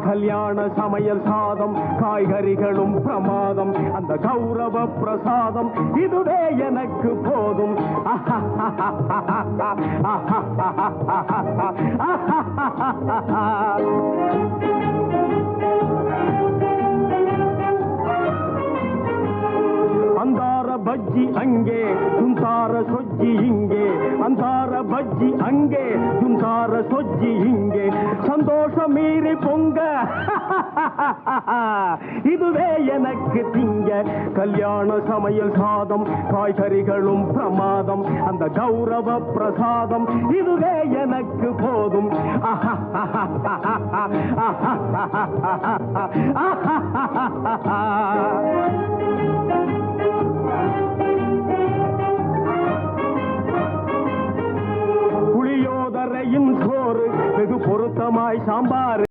கல்யாண சமையல் சாதம் காய்கறிகளும் பிரமாதம் அந்த கௌரவ பிரசாதம் இதுவே எனக்கு போதும் அந்தார பஜ்ஜி அங்கே சுந்தார சொஜ்ஜி இங்கே அந்தார பஜ்ஜி அங்கே சுந்தார சொஜ்ஜி இங்கே சந்தோஷம் மீறி பொங்க இதுவே எனக்கு திங்க கல்யாண சமையல் சாதம் காய்கறிகளும் பிரமாதம் அந்த கௌரவ பிரசாதம் இதுவே எனக்கு போதும் புளியோதரையும் சோறு வெகு பொருத்தமாய் சாம்பார்